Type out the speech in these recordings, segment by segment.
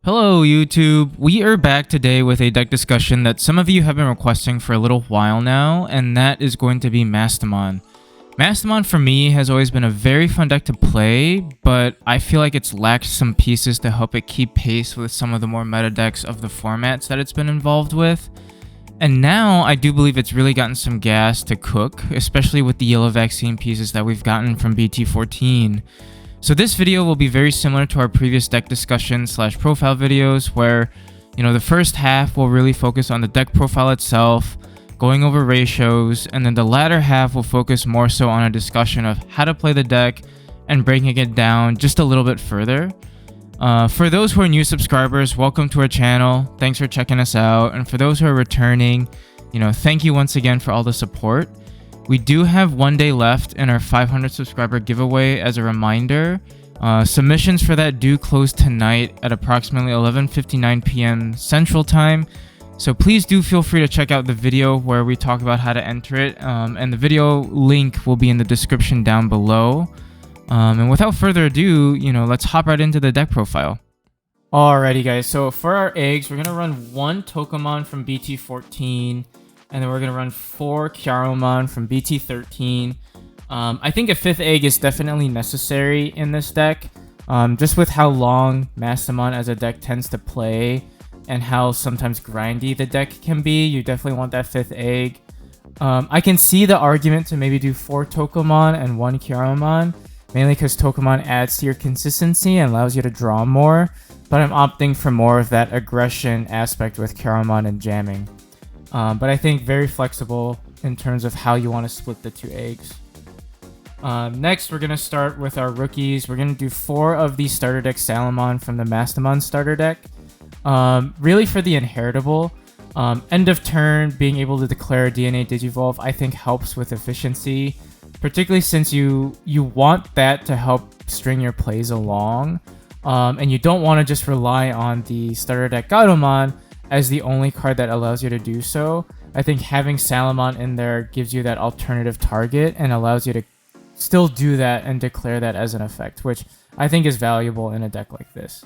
Hello YouTube, we are back today with a deck discussion that some of you have been requesting for a little while now, and that is going to be Mastemon. Mastemon for me has always been a very fun deck to play, but I feel like it's lacked some pieces to help it keep pace with some of the more meta decks of the formats that it's been involved with. And now I do believe it's really gotten some gas to cook, especially with the yellow vaccine pieces that we've gotten from BT14. So this video will be very similar to our previous deck discussion / profile videos where, the first half will really focus on the deck profile itself, going over ratios, and then the latter half will focus more so on a discussion of how to play the deck and breaking it down just a little bit further. For those who are new subscribers, welcome to our channel. Thanks for checking us out. And for those who are returning, thank you once again for all the support. We do have 1 day left in our 500 subscriber giveaway as a reminder. Submissions for that do close tonight at approximately 11:59 p.m. Central Time. So please do feel free to check out the video where we talk about how to enter it. And the video link will be in the description down below. And without further ado, let's hop right into the deck profile. Alrighty guys, so for our eggs, we're going to run 1 Tokomon from BT14. And then we're going to run 4 Kyaromon from BT13. I think a 5th egg is definitely necessary in this deck. Just with how long Mastemon as a deck tends to play and how sometimes grindy the deck can be, you definitely want that 5th egg. I can see the argument to maybe do 4 Tokomon and 1 Kyaromon, mainly because Tokomon adds to your consistency and allows you to draw more. But I'm opting for more of that aggression aspect with Kyaromon and jamming. But I think very flexible in terms of how you want to split the 2 eggs. Next, we're going to start with our rookies. We're going to do 4 of the starter deck Salamon from the Mastemon starter deck. Really for the inheritable. End of turn, being able to declare a DNA Digivolve, I think helps with efficiency. Particularly since you want that to help string your plays along. And you don't want to just rely on the starter deck Gatomon as the only card that allows you to do so. I think having Salamon in there gives you that alternative target and allows you to still do that and declare that as an effect, which I think is valuable in a deck like this.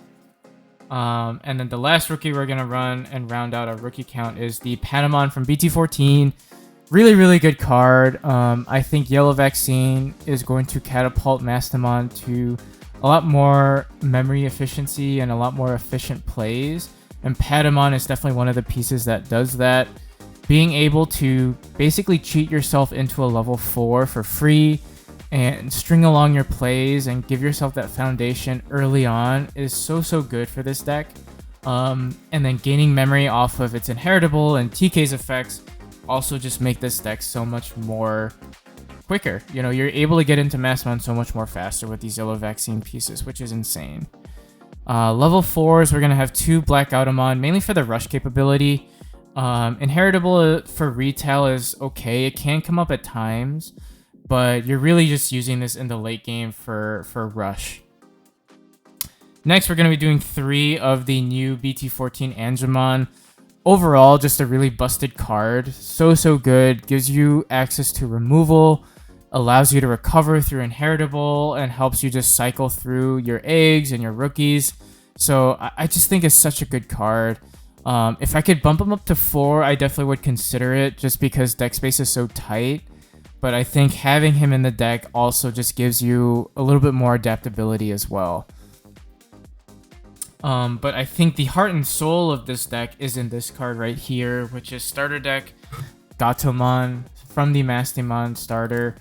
And then the last rookie we're going to run and round out our rookie count is the Patamon from BT14. Really, really good card. I think Yellow Vaccine is going to catapult Mastemon to a lot more memory efficiency and a lot more efficient plays. And Patamon is definitely one of the pieces that does that. Being able to basically cheat yourself into a level 4 for free and string along your plays and give yourself that foundation early on is so good for this deck. And then gaining memory off of its inheritable and TK's effects also just make this deck so much more quicker. You're able to get into Mastemon so much more faster with these yellow vaccine pieces, which is insane. Level 4s, we're going to have 2 Black Automon, mainly for the rush capability. Inheritable for retail is okay. It can come up at times, but you're really just using this in the late game for rush. Next, we're going to be doing 3 of the new BT14 Angemon. Overall, just a really busted card. So good. Gives you access to removal, allows you to recover through inheritable, and helps you just cycle through your eggs and your rookies. So I just think it's such a good card. If I could bump him up to 4, I definitely would consider it just because deck space is so tight. But I think having him in the deck also just gives you a little bit more adaptability as well. But I think the heart and soul of this deck is in this card right here, which is starter deck Gatomon from the Mastemon starter.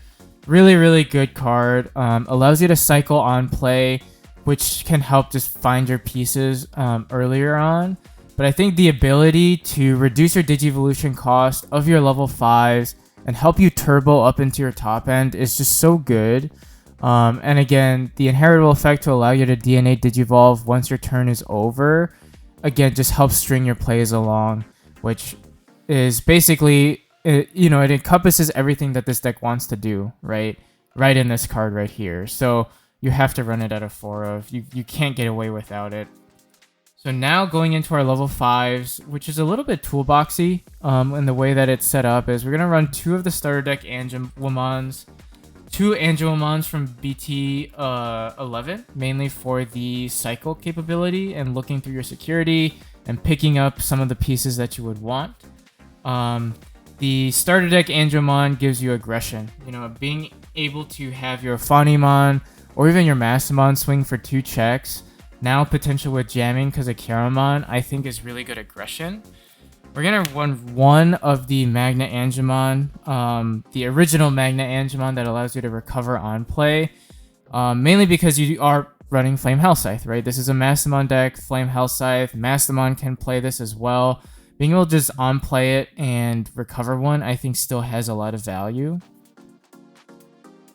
Really good card. Allows you to cycle on play, which can help just find your pieces earlier on. But I think the ability to reduce your Digivolution cost of your level 5s and help you turbo up into your top end is just so good. And again, the inheritable effect to allow you to DNA Digivolve once your turn is over, again, just helps string your plays along, which is basically... it encompasses everything that this deck wants to do, right in this card right here. So you have to run it at a 4 of. You can't get away without it. So now going into our level 5s, which is a little bit toolboxy in the way that it's set up, is we're going to run 2 of the starter deck Angemons. 2 Angelomons from BT11, mainly for the cycle capability and looking through your security and picking up some of the pieces that you would want. The starter deck Angelomon gives you aggression. You know, being able to have your Phanimon or even your Mastemon swing for 2 checks, now potential with jamming because of Kiramon, I think is really good aggression. We're going to run one of the Magna Angemon, the original Magna Angemon that allows you to recover on play, mainly because you are running Flame Hellscythe, right? This is a Mastemon deck, Flame Hellscythe. Mastemon can play this as well. Being able to just on-play it and recover one, I think still has a lot of value.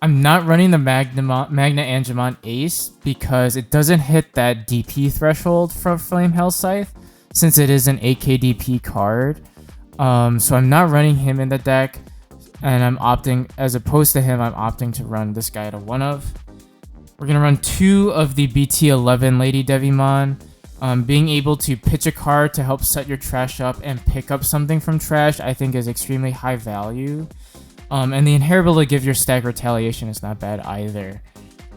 I'm not running the Magna Angemon Ace because it doesn't hit that DP threshold for Flame Hellscythe, since it is an 8k DP card. So I'm not running him in the deck, and I'm opting, as opposed to him, I'm opting to run this guy at a 1-of. We're going to run 2 of the BT11 Lady Devimon. Being able to pitch a card to help set your trash up and pick up something from trash, I think is extremely high value. And the inheritable to give your stack retaliation is not bad either.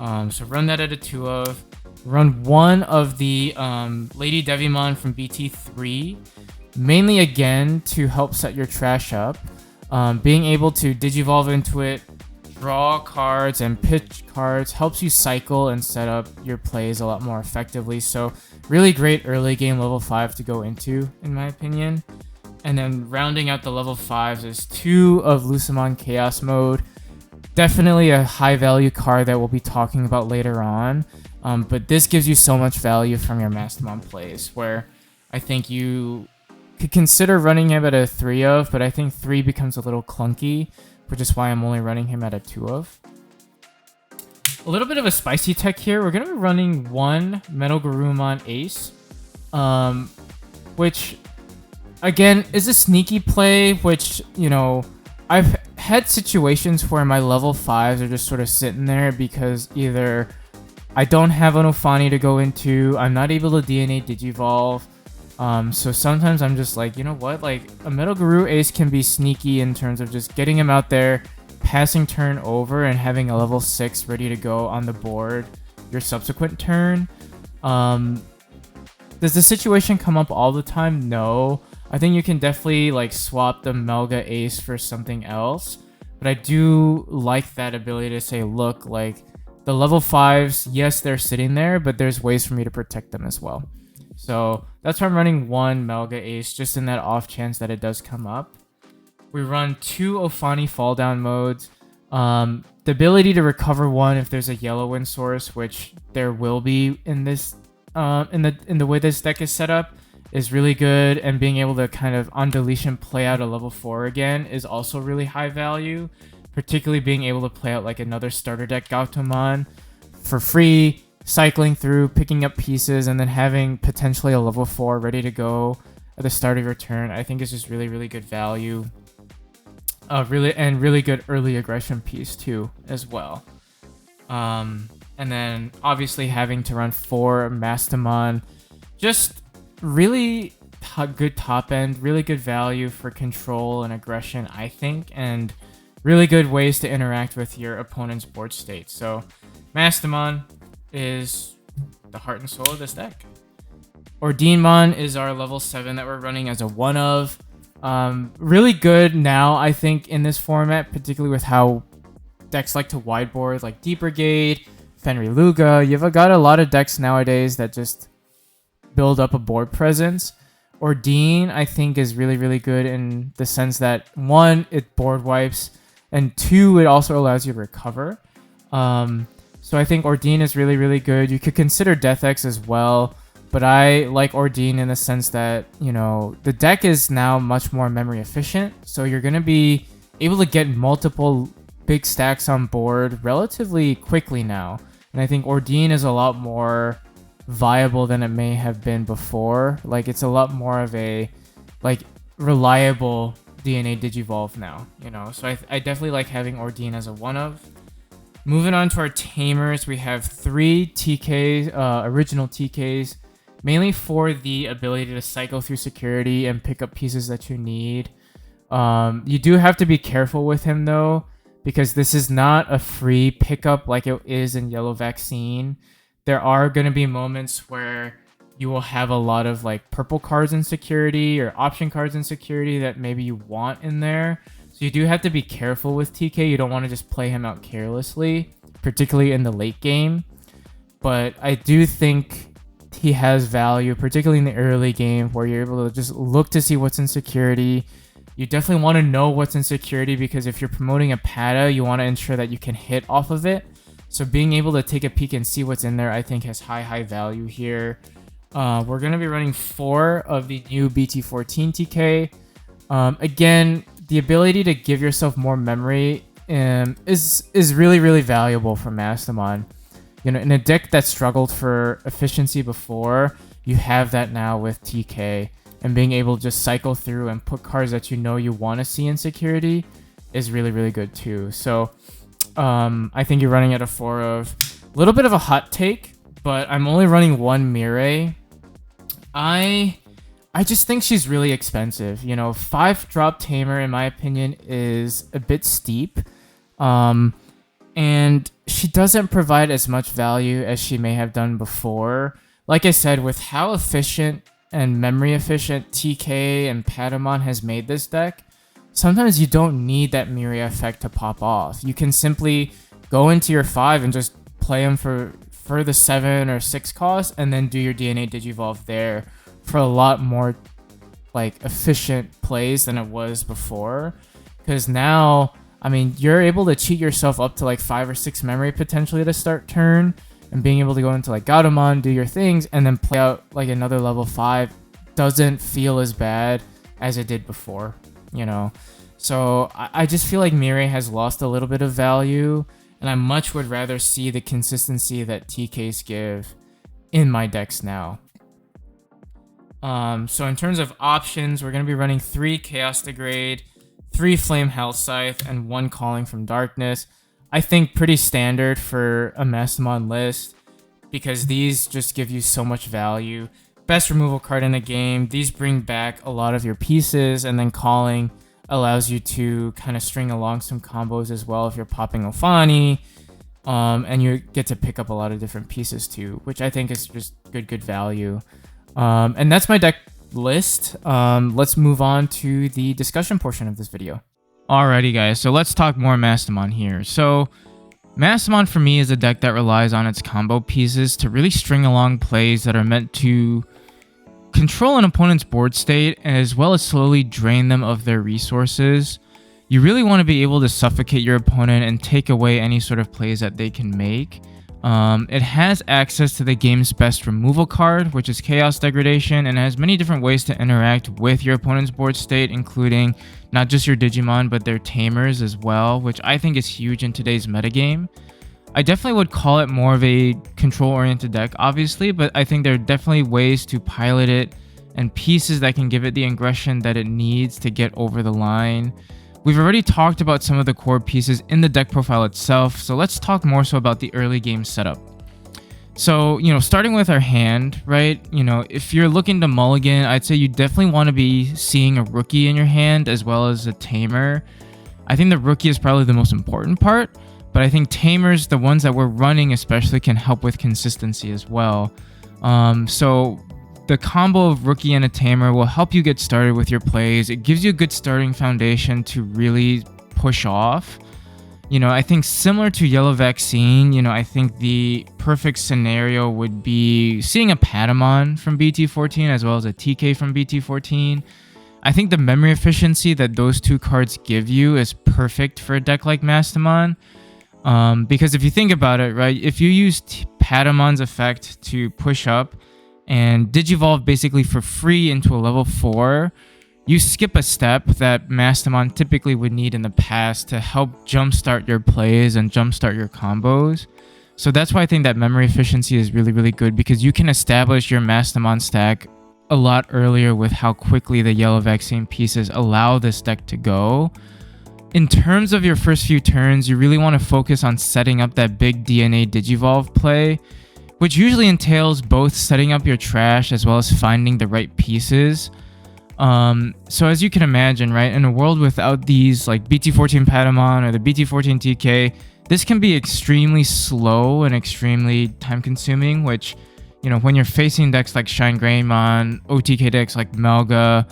So run that at a 2-of. Run 1 of the Lady Devimon from BT3, mainly again to help set your trash up. Being able to Digivolve into it, draw cards, and pitch cards helps you cycle and set up your plays a lot more effectively. So really great early game level 5 to go into, in my opinion. And then rounding out the level 5s is 2 of Lucemon Chaos Mode. Definitely a high value card that we'll be talking about later on. But this gives you so much value from your Mastemon plays, where I think you could consider running him at a 3-of, but I think 3 becomes a little clunky, which is why I'm only running him at a 2-of. A little bit of a spicy tech here. We're going to be running 1 Metal Garurumon Ace, which, again, is a sneaky play, which, you know, I've had situations where my level 5s are just sort of sitting there because either I don't have an Ophani to go into, I'm not able to DNA Digivolve, so sometimes I'm just like, you know what, like, a Metal Garou Ace can be sneaky in terms of just getting him out there, passing turn over, and having a level 6 ready to go on the board your subsequent turn. Does the situation come up all the time? No. I think you can definitely like swap the Melga Ace for something else, but I do like that ability to say, look, like, the level 5s, yes, they're sitting there, but there's ways for me to protect them as well. So that's why I'm running 1 Melga Ace, just in that off chance that it does come up. We run 2 Ophani fall down modes. The ability to recover 1 if there's a yellow wind source, which there will be in this in the way this deck is set up, is really good, and being able to kind of on deletion play out a level 4 again is also really high value. Particularly being able to play out like another starter deck Gautomon for free, cycling through, picking up pieces, and then having potentially a level 4 ready to go at the start of your turn, I think is just really, really good value. Really good early aggression piece too, as well. And then obviously having to run 4 Mastemon, just really good top end, really good value for control and aggression, I think, and really good ways to interact with your opponent's board state. So Mastemon is the heart and soul of this deck. Ordinemon is our level 7 that we're running as a 1-of. Really good now, I think, in this format, particularly with how decks like to wideboard, like Deep Brigade, Fenrir Luga. You've got a lot of decks nowadays that just build up a board presence. Ordine, I think, is really, really good in the sense that, 1, it board wipes, and 2, it also allows you to recover. So I think Ordine is really, really good. You could consider Death X as well, but I like Ordine in the sense that, you know, the deck is now much more memory efficient, so you're going to be able to get multiple big stacks on board relatively quickly now. And I think Ordine is a lot more viable than it may have been before. Like, it's a lot more of a, like, reliable DNA Digivolve now, you know, so I definitely like having Ordine as a 1-of. Moving on to our tamers, we have 3 TKs, original TKs, mainly for the ability to cycle through security and pick up pieces that you need. You do have to be careful with him though, because this is not a free pickup like it is in Yellow Vaccine. There are going to be moments where you will have a lot of like purple cards in security or option cards in security that maybe you want in there. So you do have to be careful with TK. You don't want to just play him out carelessly, particularly in the late game. But I do think he has value, particularly in the early game where you're able to just look to see what's in security. You definitely want to know what's in security because if you're promoting a Pata, you want to ensure that you can hit off of it. So being able to take a peek and see what's in there, I think has high value here. We're going to be running 4 of the new BT14 TK. Again, the ability to give yourself more memory is really valuable for Mastemon. You know, in a deck that struggled for efficiency before, you have that now with TK, and being able to just cycle through and put cards that you know you want to see in security is really good too. So I think you're running at a 4 of a little bit of a hot take, but I'm only running 1 Mireille. I just think she's really expensive. You know, 5 drop Tamer, in my opinion, is a bit steep. And she doesn't provide as much value as she may have done before. Like I said, with how efficient and memory efficient TK and Patamon has made this deck, sometimes you don't need that Mireille effect to pop off. You can simply go into your 5 and just play them for the 7 or 6 cost, and then do your DNA Digivolve there for a lot more like efficient plays than it was before. Because now, I mean, you're able to cheat yourself up to like 5 or 6 memory potentially to start turn, and being able to go into like Gautamon, do your things, and then play out like another level 5 doesn't feel as bad as it did before, you know. So I just feel like Mireille has lost a little bit of value, and I much would rather see the consistency that TKs give in my decks now. So in terms of options, we're going to be running 3 Chaos Degrade, 3 Flame Hell Scythe, and 1 Calling from Darkness. I think pretty standard for a Mastemon list, because these just give you so much value. Best removal card in the game. These bring back a lot of your pieces, and then Calling allows you to kind of string along some combos as well if you're popping Ofani. And you get to pick up a lot of different pieces too, which I think is just good value. And that's my deck list. Let's move on to the discussion portion of this video. Alrighty guys, so let's talk more Mastemon here. So Mastemon for me is a deck that relies on its combo pieces to really string along plays that are meant to control an opponent's board state, as well as slowly drain them of their resources. You really want to be able to suffocate your opponent and take away any sort of plays that they can make. It has access to the game's best removal card, which is Chaos Degradation, and has many different ways to interact with your opponent's board state, including not just your Digimon, but their Tamers as well, which I think is huge in today's metagame. I definitely would call it more of a control-oriented deck, obviously, but I think there are definitely ways to pilot it and pieces that can give it the aggression that it needs to get over the line. We've already talked about some of the core pieces in the deck profile itself, so let's talk more so about the early game setup. So, you know, starting with our hand, right? You know, if you're looking to mulligan, I'd say you definitely want to be seeing a rookie in your hand as well as a tamer. I think the rookie is probably the most important part, but I think tamers, the ones that we're running especially, can help with consistency as well. So the combo of rookie and a tamer will help you get started with your plays. It gives you a good starting foundation to really push off. You know, I think similar to Yellow Vaccine, you know, I think the perfect scenario would be seeing a Patamon from BT14 as well as a TK from BT14. I think the memory efficiency that those 2 cards give you is perfect for a deck like Mastemon. Because if you think about it, right, if you use Patamon's effect to push up and Digivolve basically for free into a level 4, you skip a step that Mastemon typically would need in the past to help jumpstart your plays and jumpstart your combos. So that's why I think that memory efficiency is really good, because you can establish your Mastemon stack a lot earlier with how quickly the Yellow Vaccine pieces allow this deck to go. In terms of your first few turns, you really want to focus on setting up that big DNA Digivolve play, which usually entails both setting up your trash as well as finding the right pieces. So as you can imagine, right, in a world without these like BT14 Patamon or the BT14 TK, this can be extremely slow and extremely time consuming, which, you know, when you're facing decks like Shine Greymon, OTK decks like Melga,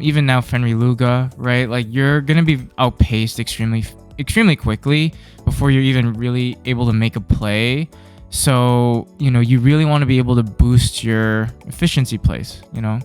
even now Fenrir Luga, right, like you're gonna be outpaced extremely quickly before you're even really able to make a play. So, you know, you really want to be able to boost your efficiency plays, you know.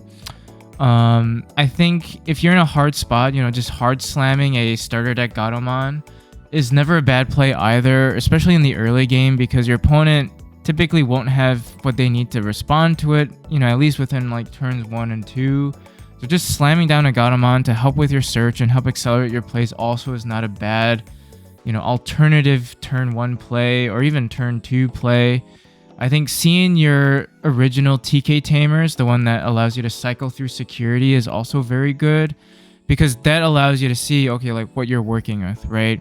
I think if you're in a hard spot, you know, just hard slamming a starter deck Gatomon is never a bad play either, especially in the early game, because your opponent typically won't have what they need to respond to it, you know, at least within like turns 1 and 2. So just slamming down a Gatomon to help with your search and help accelerate your plays also is not a bad, you know, alternative turn 1 play or even turn 2 play. I think seeing your original TK Tamers, the one that allows you to cycle through security, is also very good, because that allows you to see, okay, like what you're working with, right?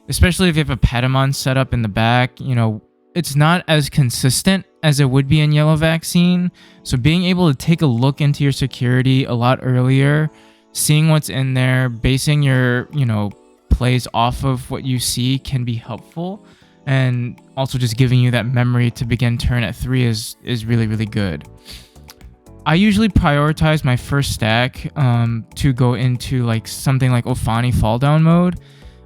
Especially if you have a Patamon set up in the back, you know, it's not as consistent as it would be in Yellow Vaccine. So being able to take a look into your security a lot earlier, seeing what's in there, basing your, you know, plays off of what you see can be helpful. And also just giving you that memory to begin turn at 3 is really, really good. I usually prioritize my first stack to go into like something like Ophani fall down mode.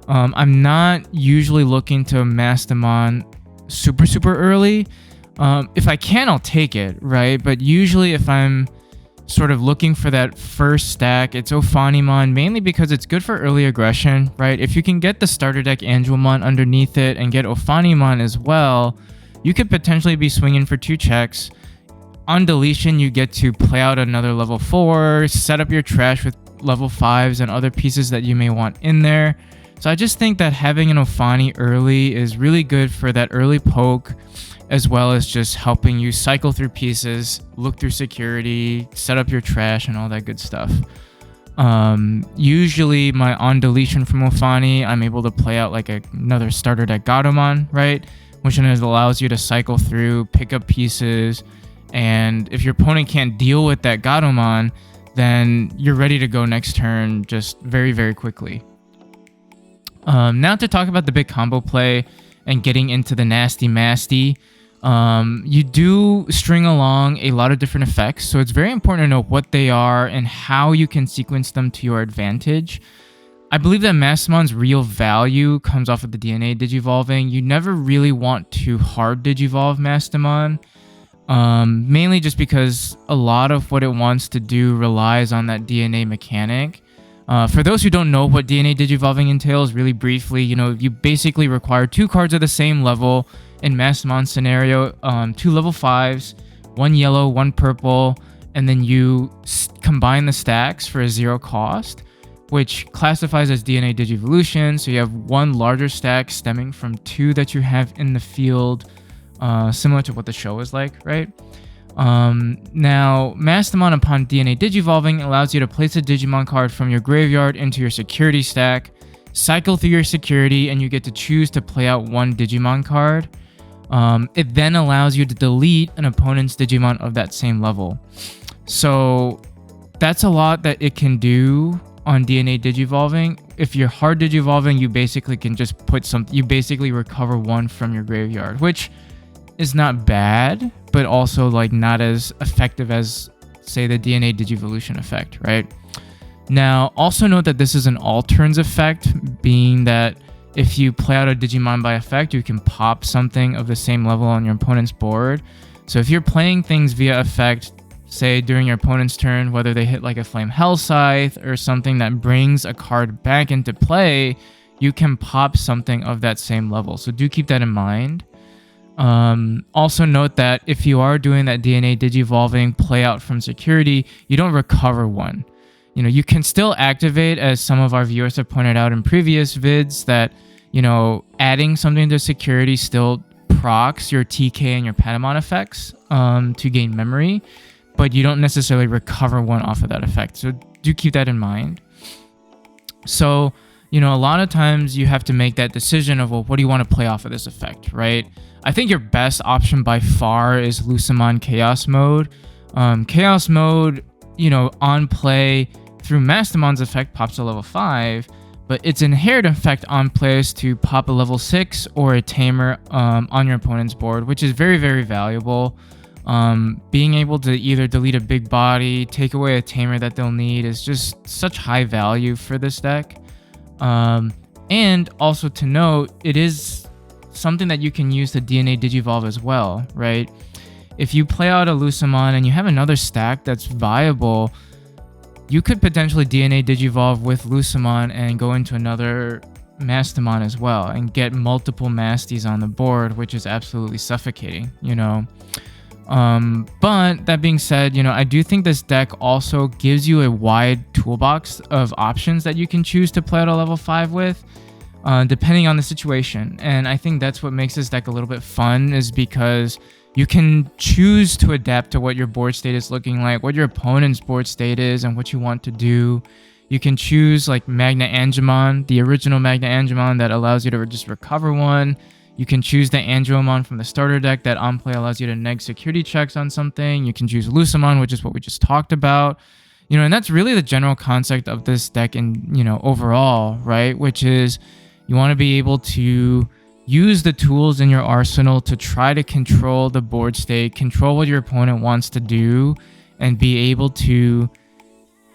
I'm not usually looking to Mastemon super early. If I can, I'll take it, right? But usually if I'm sort of looking for that first stack, it's Ophanimon, mainly because it's good for early aggression, right? If you can get the starter deck Angelmon underneath it and get Ophanimon as well, you could potentially be swinging for 2 checks. On deletion, you get to play out another level 4, set up your trash with level 5s and other pieces that you may want in there. So I just think that having an Ophani early is really good for that early poke, as well as just helping you cycle through pieces, look through security, set up your trash, and all that good stuff. Usually my on deletion from Ophani, I'm able to play out like another starter deck Gatomon, right? Which then allows you to cycle through, pick up pieces, and if your opponent can't deal with that Gatomon, then you're ready to go next turn just very quickly. Now to talk about the big combo play and getting into the nasty masty. You do string along a lot of different effects, so it's very important to know what they are and how you can sequence them to your advantage. I believe that Mastemon's real value comes off of the DNA digivolving. You never really want to hard digivolve Mastemon, mainly just because a lot of what it wants to do relies on that DNA mechanic. For those who don't know what DNA digivolving entails, really briefly, you know, you basically require 2 cards of the same level in Mastemon scenario, 2 level 5s, 1 yellow, 1 purple, and then you combine the stacks for a 0 cost, which classifies as DNA Digivolution. So you have 1 larger stack stemming from 2 that you have in the field, similar to what the show is like, right? Now, Mastemon upon DNA Digivolving allows you to place a Digimon card from your graveyard into your security stack, cycle through your security, and you get to choose to play out 1 Digimon card. It then allows you to delete an opponent's Digimon of that same level. So that's a lot that it can do on DNA Digivolving. If you're hard Digivolving, you basically can just put you basically recover 1 from your graveyard, which is not bad, but also like not as effective as, say, the DNA Digivolution effect, right? Now, also note that this is an all turns effect, being that if you play out a Digimon by effect, you can pop something of the same level on your opponent's board. So if you're playing things via effect, say during your opponent's turn, whether they hit like a Flame Hell Scythe or something that brings a card back into play, you can pop something of that same level. So do keep that in mind. Also note that if you are doing that DNA Digivolving play out from security, you don't recover 1. You know, you can still activate, as some of our viewers have pointed out in previous vids, that, you know, adding something to security still procs your TK and your Patamon effects to gain memory, but you don't necessarily recover 1 off of that effect. So do keep that in mind. So, you know, a lot of times you have to make that decision of, well, what do you want to play off of this effect, right? I think your best option by far is Lucemon Chaos Mode. Chaos Mode on play through Mastemon's effect pops to level 5, but its inherent effect on play is to pop a level 6 or a tamer on your opponent's board, which is very, very valuable. Being able to either delete a big body, take away a tamer that they'll need is just such high value for this deck. And also to note, it is something that you can use to DNA Digivolve as well, right? If you play out a Lucamon and you have another stack that's viable, you could potentially DNA Digivolve with Lucamon and go into another Mastemon as well and get multiple Masties on the board, which is absolutely suffocating, But that being said, I do think this deck also gives you a wide toolbox of options that you can choose to play at a level 5 with, depending on the situation. And I think that's what makes this deck a little bit fun, is because you can choose to adapt to what your board state is looking like, what your opponent's board state is, and what you want to do. You can choose like Magna Angemon, the original Magna Angemon that allows you to just recover one. You can choose the Angelomon from the starter deck that on play allows you to neg security checks on something. You can choose Lucamon, which is what we just talked about. And that's really the general concept of this deck in, overall, right? Which is you want to be able to use the tools in your arsenal to try to control the board state, control what your opponent wants to do, and be able to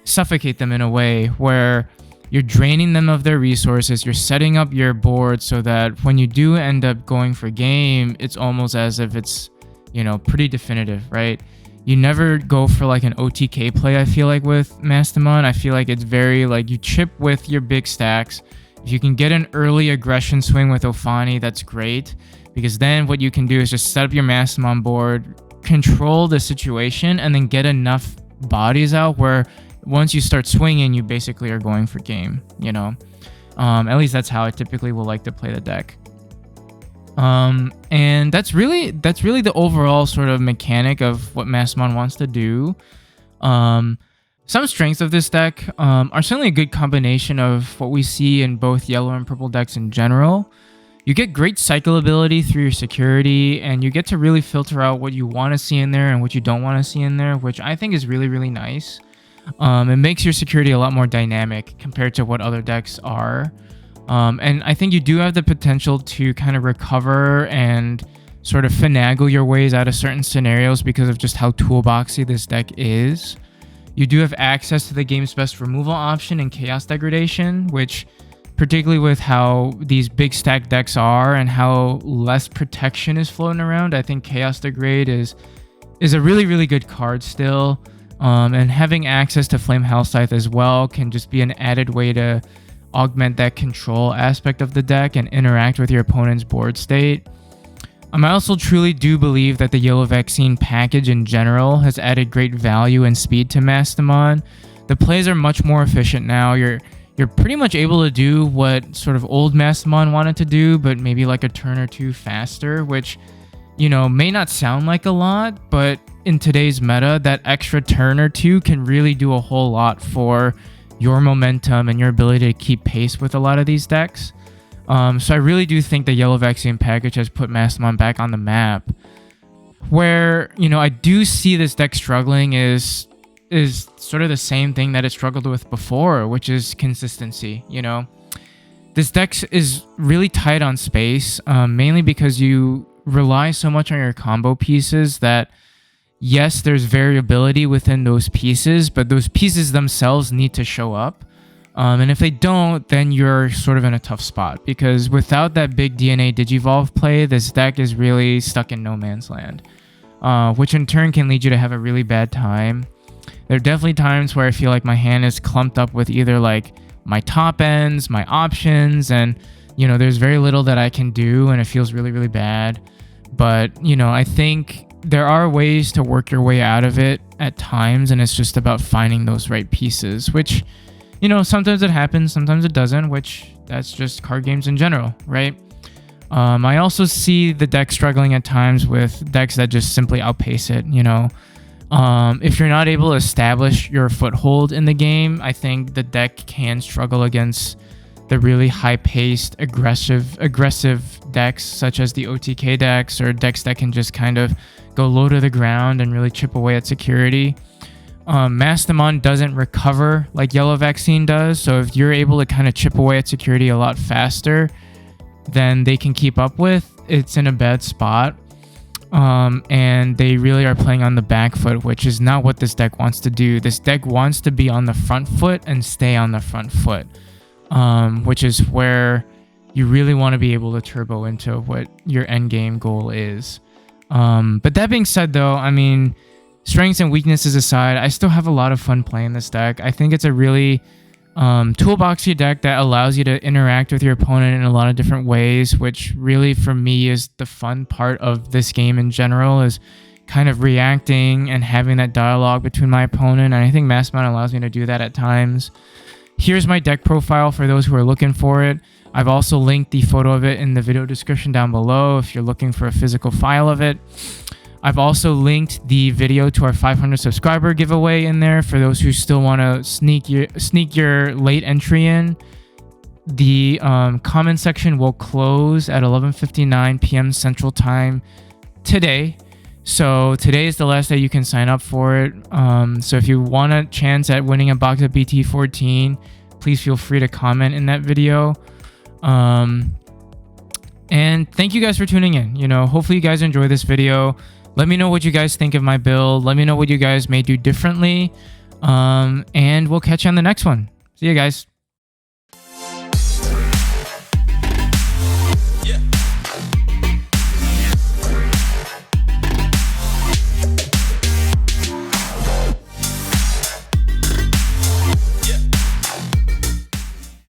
suffocate them in a way where you're draining them of their resources. You're setting up your board so that when you do end up going for game, it's almost as if it's, pretty definitive, right? You never go for like an OTK play, I feel like, with Mastemon. I feel like it's very like you chip with your big stacks. If you can get an early aggression swing with Ophani, that's great, because then what you can do is just set up your Mastemon board, control the situation, and then get enough bodies out where once you start swinging, you basically are going for game, At least that's how I typically will like to play the deck. And that's really the overall sort of mechanic of what Mastemon wants to do. Some strengths of this deck are certainly a good combination of what we see in both yellow and purple decks in general. You get great cycle ability through your security, and you get to really filter out what you want to see in there and what you don't want to see in there, which I think is really, really nice. It makes your security a lot more dynamic compared to what other decks are. And I think you do have the potential to kind of recover and sort of finagle your ways out of certain scenarios because of just how toolboxy this deck is. You do have access to the game's best removal option and Chaos Degradation, which, particularly with how these big stack decks are and how less protection is floating around, I think Chaos Degrade is a really, really good card still. And having access to Flame Hellscythe as well can just be an added way to augment that control aspect of the deck and interact with your opponent's board state. I also truly do believe that the Yellow Vaccine package in general has added great value and speed to Mastemon. The plays are much more efficient now. You're pretty much able to do what sort of old Mastemon wanted to do, but maybe like a turn or two faster, which, may not sound like a lot, but in today's meta, that extra turn or two can really do a whole lot for your momentum and your ability to keep pace with a lot of these decks. So I really do think the Yellow Vaccine package has put Mastemon back on the map. Where, I do see this deck struggling is sort of the same thing that it struggled with before, which is consistency, This deck is really tight on space, mainly because you rely so much on your combo pieces that, yes, there's variability within those pieces, but those pieces themselves need to show up. And if they don't, then you're sort of in a tough spot, because without that big DNA Digivolve play, this deck is really stuck in no man's land, which in turn can lead you to have a really bad time. There are definitely times where I feel like my hand is clumped up with either like my top ends, my options, and there's very little that I can do, and it feels really, really bad. But I think there are ways to work your way out of it at times, and it's just about finding those right pieces, which sometimes it happens, sometimes it doesn't, which that's just card games in general, right? I also see the deck struggling at times with decks that just simply outpace it, If you're not able to establish your foothold in the game, I think the deck can struggle against the really high-paced, aggressive decks, such as the OTK decks, or decks that can just kind of go low to the ground and really chip away at security. Mastemon doesn't recover like Yellow Vaccine does, so if you're able to kind of chip away at security a lot faster than they can keep up with, it's in a bad spot. And they really are playing on the back foot, which is not what this deck wants to do. This deck wants to be on the front foot and stay on the front foot, which is where you really want to be able to turbo into what your end game goal is. But that being said, though, I mean, strengths and weaknesses aside, I still have a lot of fun playing this deck. I think it's a really toolboxy deck that allows you to interact with your opponent in a lot of different ways, which really for me is the fun part of this game in general, is kind of reacting and having that dialogue between my opponent. And I think Mastemon allows me to do that at times. Here's my deck profile for those who are looking for it. I've also linked the photo of it in the video description down below if you're looking for a physical file of it. I've also linked the video to our 500 subscriber giveaway in there for those who still want to sneak your late entry in. The comment section will close at 11:59 p.m. Central Time today. So today is the last day you can sign up for it. So if you want a chance at winning a box of BT14, please feel free to comment in that video. And thank you guys for tuning in. You know, hopefully you guys enjoy this video. Let me know what you guys think of my build. Let me know what you guys may do differently. And we'll catch you on the next one. See you guys.